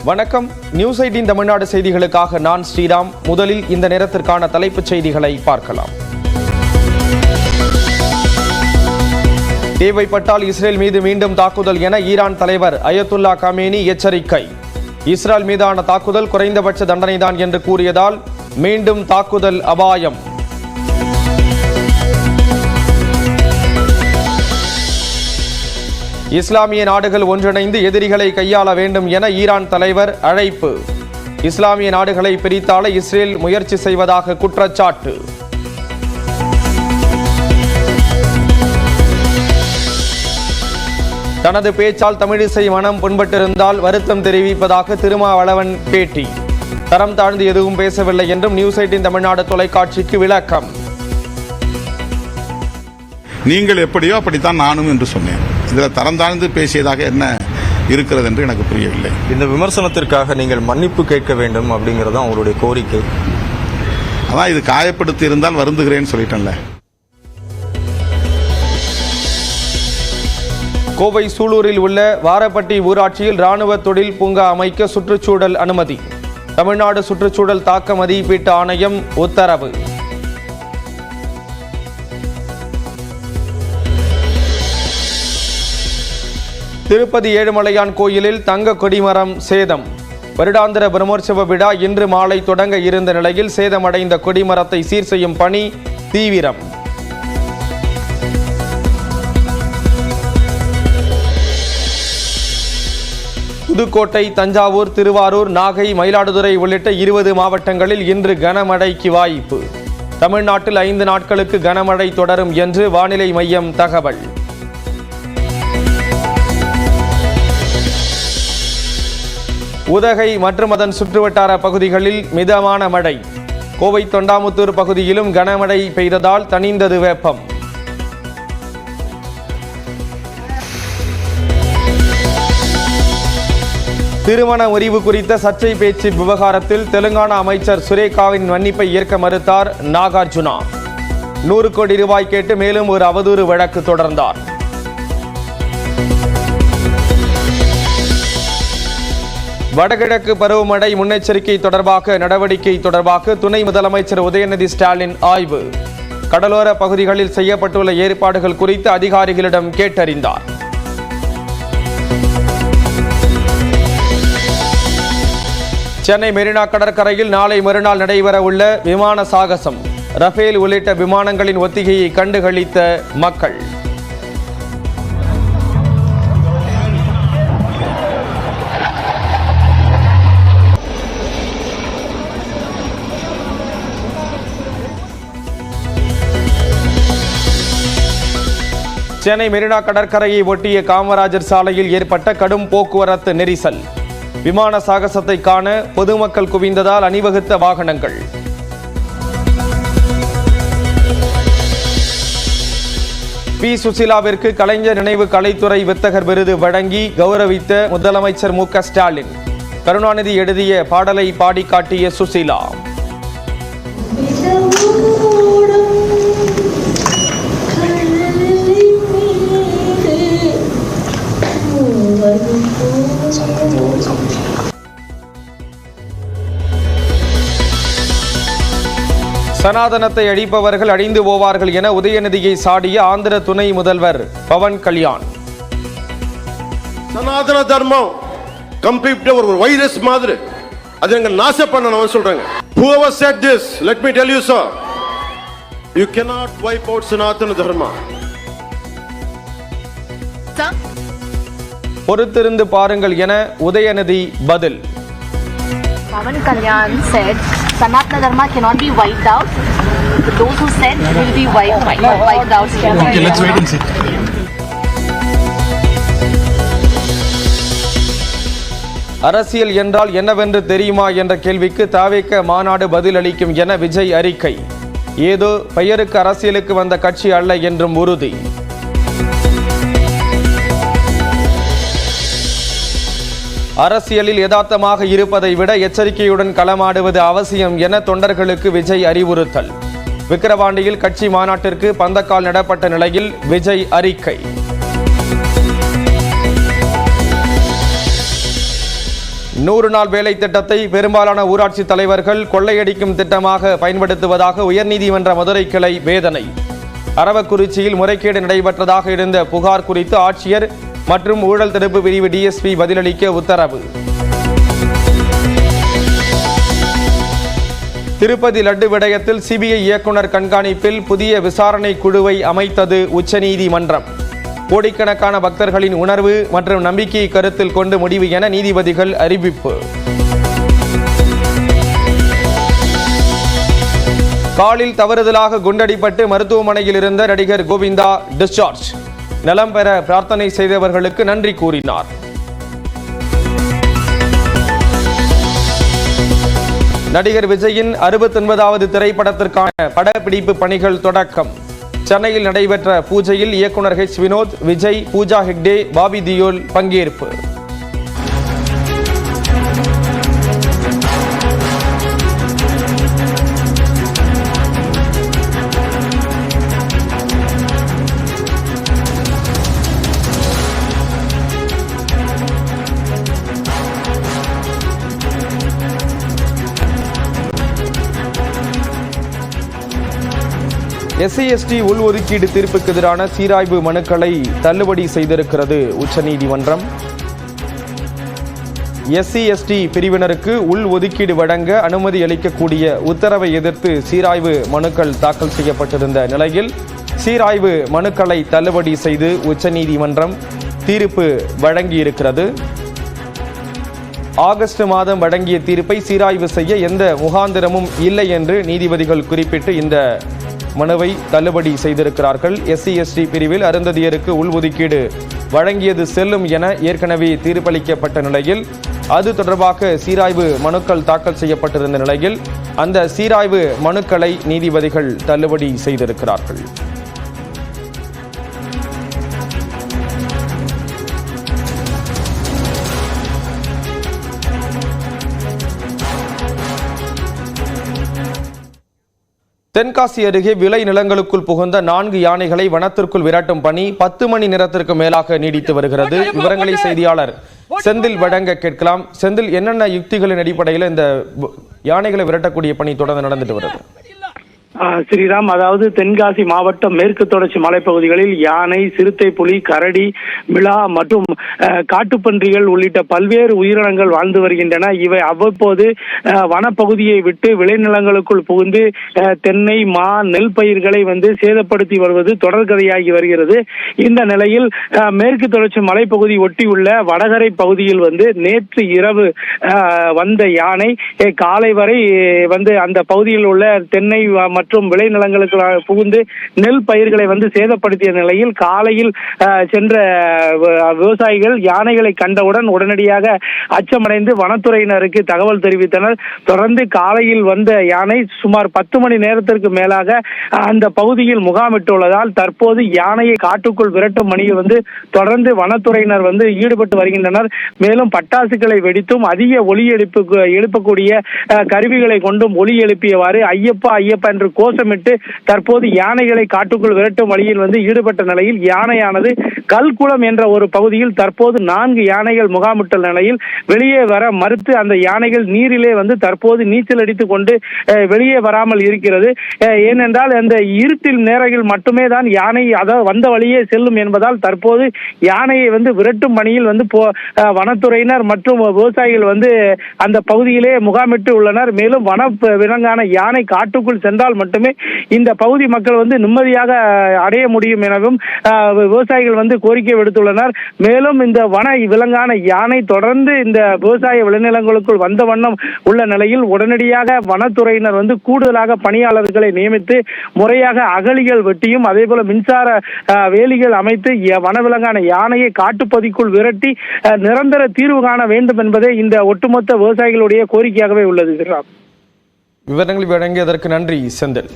வணக்கம். நியூஸ் 18 தமிழ்நாடு செய்திகளுக்காக நான் ஸ்ரீராம். முதலில் இந்த நேரத்திற்கான தலைப்புச் செய்திகளை பார்க்கலாம். தேவைப்பட்டால் இஸ்ரேல் மீது மீண்டும் தாக்குதல் என ஈரான் தலைவர் அயத்துல்லா கமேனி எச்சரிக்கை. இஸ்ரேல் மீதான தாக்குதல் குறைந்தபட்ச தண்டனைதான் என்று கூறியதால் மீண்டும் தாக்குதல் அபாயம். இஸ்லாமிய நாடுகள் ஒன்றிணைந்து எதிரிகளை கையாள வேண்டும் என ஈரான் தலைவர் அழைப்பு. இஸ்லாமிய நாடுகளை பிரித்தாள இஸ்ரேல் முயற்சி செய்வதாக குற்றச்சாட்டு. தனது பேச்சால் தமிழிசை மனம் புண்பட்டிருந்தால் வருத்தம் தெரிவிப்பதாக திருமாவளவன் பேட்டி. தரம் தாழ்ந்து எதுவும் பேசவில்லை என்றும் நியூஸ் 18 தமிழ்நாடு தொலைக்காட்சிக்கு விளக்கம். நீங்கள் எப்படியோ அப்படித்தான் நானும் என்று சொன்னேன். இதில் தரம் தாழ்ந்து பேசியதாக என்ன இருக்கிறது என்று எனக்கு புரியவில்லை. இந்த விமர்சனத்திற்காக நீங்கள் மன்னிப்பு கேட்க வேண்டும் அப்படிங்கிறது அவங்களுடைய கோரிக்கை. அதான் இது காயப்படுத்தி இருந்தால் வருந்துகிறேன்னு சொல்லிட்டேன்ல. கோவை சூலூரில் உள்ள வாரப்பட்டி ஊராட்சியில் ராணுவ தொழில் பூங்கா அமைக்க சுற்றுச்சூழல் அனுமதி. தமிழ்நாடு சுற்றுச்சூழல் தாக்க மதிப்பீட்டு ஆணையம் உத்தரவு. திருப்பதி ஏழுமலையான் கோயிலில் தங்க கொடிமரம் சேதம். வருடாந்திர பிரம்மோற்சவ விழா இன்று மாலை தொடங்க இருந்த நிலையில் சேதமடைந்த கொடிமரத்தை சீர் செய்யும் பணி தீவிரம். புதுக்கோட்டை, தஞ்சாவூர், திருவாரூர், நாகை, மயிலாடுதுறை உள்ளிட்ட 20 மாவட்டங்களில் இன்று கனமழைக்கு வாய்ப்பு. தமிழ்நாட்டில் 5 நாட்களுக்கு கனமழை தொடரும் என்று வானிலை மையம் தகவல். உதகை மற்றும் அதன் சுற்றுவட்டார பகுதிகளில் மிதமான மழை. கோவை தொண்டாமுத்தூர் பகுதியிலும் கனமழை பெய்ததால் தணிந்தது வெப்பம். திருமண முறிவு குறித்த சர்ச்சை பேச்சு விவகாரத்தில் தெலுங்கானா அமைச்சர் சுரேகாவின் மன்னிப்பை ஏற்க மறுத்தார் நாகார்ஜுனா. 100 கோடி ரூபாய் கேட்டு மேலும் ஒரு அவதூறு வழக்கு தொடர்ந்தார். வடகிழக்கு பருவமழை முன்னெச்சரிக்கை தொடர்பாக நடவடிக்கை தொடர்பாக துணை முதலமைச்சர் உதயநிதி ஸ்டாலின் ஆய்வு. கடலோர பகுதிகளில் செய்யப்பட்டுள்ள ஏற்பாடுகள் குறித்து அதிகாரிகளிடம் கேட்டறிந்தார். சென்னை மெரினா கடற்கரையில் நாளை மறுநாள் நடைபெற உள்ள விமான சாகசம். ரஃபேல் உள்ளிட்ட விமானங்களின் ஒத்திகையை கண்டுகளித்த மக்கள். சென்னை மெரினா கடற்கரையை ஒட்டிய காமராஜர் சாலையில் ஏற்பட்ட கடும் போக்குவரத்து நெரிசல். விமான சாகசத்தை காண பொதுமக்கள் குவிந்ததால் அணிவகுத்த வாகனங்கள். பி. சுசீலாவிற்கு கலைஞர் நினைவு கலைத்துறை வித்தகர் விருது வழங்கி கௌரவித்த முதலமைச்சர் மு. க. ஸ்டாலின். கருணாநிதி எழுதிய பாடலை பாடி காட்டிய சுசீலா. சனாதனத்தை அழிப்பவர்கள் அழிந்து போவார்கள் என உதயநிதியை சாடிய ஆந்திர துணை முதல்வர் பவன் கல்யாண். சனாதன தர்மம் கம்ப்ளீட் ஒரு வைரஸ் மாதிரி அதை எங்க நாச பண்ணணும் சொல்றாங்க. Whoever said this, let me tell you sir, you cannot wipe out Sanatana Dharma. பொறுத்திருந்து பாருங்கள் என உதயநிதி பதில். Pavan Kalyan said Sanatana Dharma cannot be wiped out. Those who said will be wiped out. Okay, let's wait and see. அரசியல் என்றால் என்னவென்று தெரியுமா என்ற கேள்விக்கு தவிக மாநாடு பதிலளிக்கும் என விஜய் அறிக்கை. ஏதோ பெயருக்கு அரசியலுக்கு வந்த கட்சி அல்ல என்றும் உறுதி. அரசியலில் யதார்த்தமாக இருப்பதை விட எச்சரிக்கையுடன் களமாடுவது அவசியம் என தொண்டர்களுக்கு விஜய் அறிவுறுத்தல். விக்கிரவாண்டியில் கட்சி மாநாட்டிற்கு பந்தக்கால் நடப்பட்ட நிலையில் விஜய் அறிக்கை. 100 நாள் வேலை திட்டத்தை பெரும்பாலான ஊராட்சி தலைவர்கள் கொள்ளையடிக்கும் திட்டமாக பயன்படுத்துவதாக உயர்நீதிமன்ற மதுரை கிளை வேதனை. அரவக்குறிச்சியில் முறைகேடு நடைபெற்றதாக இருந்த புகார் குறித்து ஆட்சியர் மற்றும் ஊழல் தடுப்பு பிரிவு டிஎஸ்பி பதிலளிக்க உத்தரவு. திருப்பதி லட்டு விடயத்தில் சிபிஐ இயக்குனர் கண்காணிப்பில் புதிய விசாரணை குழுவை அமைத்தது உச்சநீதிமன்றம். கோடிக்கணக்கான பக்தர்களின் உணர்வு மற்றும் நம்பிக்கையை கருத்தில் கொண்டு முடிவு என நீதிபதிகள் அறிவிப்பு. காலில் தவறுதலாக குண்டடிப்பட்டு மருத்துவமனையில் இருந்த நடிகர் கோவிந்தா டிஸ்சார்ஜ். நலம் பெற பிரார்த்தனை செய்தவர்களுக்கு நன்றி கூறினார். நடிகர் விஜயின் 69வது திரைப்படத்திற்கான படப்பிடிப்பு பணிகள் தொடக்கம். சென்னையில் நடைபெற்ற பூஜையில் இயக்குனர் ஹெச் வினோத், விஜய், பூஜா ஹெக்டே, பாபி தியோல் பங்கேற்பு. எஸ்சி/எஸ்டி உள்ஒதுக்கீடு தீர்ப்புக்கு எதிரான சீராய்வு மனுக்களை தள்ளுபடி செய்திருக்கிறது உச்சநீதிமன்றம். எஸ்சி/எஸ்டி பிரிவினருக்கு உள்ஒதுக்கீடு வழங்க அனுமதி அளிக்கக்கூடிய உத்தரவை எதிர்த்து சீராய்வு மனுக்கள் தாக்கல் செய்யப்பட்டிருந்த நிலையில் சீராய்வு மனுக்களை தள்ளுபடி செய்து உச்சநீதிமன்றம் தீர்ப்பு வழங்கியிருக்கிறது. ஆகஸ்ட் மாதம் வழங்கிய தீர்ப்பை சீராய்வு செய்ய எந்த முகாந்திரமும் இல்லை என்று நீதிபதிகள் குறிப்பிட்டு இந்த மனுவை தள்ளுபடி செய்திருக்கிறார்கள். எஸ்சி/எஸ்டி பிரிவில் அருந்ததியருக்கு உள்ஒதுக்கீடு வழங்கியது செல்லும் என ஏற்கனவே தீர்ப்பளிக்கப்பட்ட நிலையில் அது தொடர்பாக சீராய்வு மனுக்கள் தாக்கல் செய்யப்பட்டிருந்த நிலையில் அந்த சீராய்வு மனுக்களை நீதிபதிகள் தள்ளுபடி செய்திருக்கிறார்கள். தென்காசி அருகே விளை நிலங்களுக்குள் புகுந்த 4 யானைகளை வனத்திற்குள் விரட்டும் பணி 10 மணி நேரத்திற்கு மேலாக நீடித்து வருகிறது. விவரங்களை செய்தியாளர் செந்தில் வழங்க கேட்கலாம். செந்தில், என்னென்ன யுக்திகளின் அடிப்படையில் இந்த யானைகளை விரட்டக்கூடிய பணி தொடர்ந்து நடந்துட்டு வருது? ஸ்ரீராம், அதாவது தென்காசி மாவட்டம் மேற்கு தொடர்ச்சி மலைப்பகுதிகளில் யானை, சிறுத்தை புலி, கரடி, மிளா மற்றும் காட்டுப்பன்றிகள் உள்ளிட்ட பல்வேறு உயிரினங்கள் வாழ்ந்து வருகின்றன. இவை அவ்வப்போது வனப்பகுதியை விட்டு விளைநிலங்களுக்குள் புகுந்து தென்னை, மா, நெல் பயிர்களை சேதப்படுத்தி வருவது தொடர்கதையாகி வருகிறது. இந்த நிலையில் மேற்கு தொடர்ச்சி மலைப்பகுதி ஒட்டியுள்ள வடகரை பகுதியில் நேற்று இரவு வந்த யானை காலை வரை அந்த பகுதியில் உள்ள தென்னை மற்றும் விளைநிலங்களுக்கு புகுந்து நெல் பயிர்களை சேதப்படுத்திய நிலையில் காலையில் சென்ற விவசாயிகள் யானைகளை கண்டவுடன் உடனடியாக அச்சமடைந்து வனத்துறையினருக்கு தகவல் தெரிவித்தனர். தொடர்ந்து காலையில் வந்த யானை சுமார் 10 மணி நேரத்திற்கு மேலாக அந்த பகுதியில் முகாமிட்டுள்ளதால் தற்போது யானையை காட்டுக்குள் விரட்டும் பணியில் தொடர்ந்து வனத்துறையினர் ஈடுபட்டு வருகின்றனர். மேலும் பட்டாசுகளை வெடித்தும் அதிக ஒலி எழுப்பக்கூடிய கருவிகளை கொண்டும் ஒலி எழுப்பியவாறு ஐயப்பா ஐயப்பா என்று கோஷமிட்டு தற்போது யானைகளை காட்டுக்குள் விரட்டும் வழியில் ஈடுபட்ட நிலையில் யானையானது கல்குளம் என்ற ஒரு பகுதியில் தற்போது 4 யானைகள் முகாமிட்டுள்ள நிலையில் வெளியே வர மறுத்து அந்த யானைகள் நீரிலே தற்போது நீச்சல் அடித்துக் கொண்டு வெளியே வராமல் இருக்கிறது. ஏனென்றால் அந்த இருட்டில் நேரத்தில் மட்டுமே தான் யானை அதாவது வந்த வழியே செல்லும் என்பதால் தற்போது யானையை விரட்டும் பணியில் வனத்துறையினர் மற்றும் விவசாயிகள் அந்த பகுதியிலே முகாமிட்டு உள்ளனர். மேலும் வன விலங்கான யானை காட்டுக்குள் சென்றால் மட்டுமே இந்த பகுதி மக்கள் நிம்மதியாக அடைய முடியும் எனவும் விவசாயிகள் கோரிக்கை விடுத்துள்ளனர். மேலும் இந்த வன விலங்கான யானை தொடர்ந்து இந்த விவசாய விளைநிலங்களுக்குள் வந்த வண்ணம் உள்ள நிலையில் உடனடியாக வனத்துறையினர் கூடுதலாக பணியாளர்களை நியமித்து முறையாக அகழிகள் வெட்டியும் அதே போல மின்சார வேலிகள் அமைத்து வனவிலங்கான யானையை காட்டுப்பகுதிக்குள் விரட்டி நிரந்தர தீர்வு காண வேண்டும் என்பதே இந்த ஒட்டுமொத்த விவசாயிகளுடைய கோரிக்கையாகவே உள்ளது. விவரங்களை வழங்கியதற்கு நன்றி செந்தில்.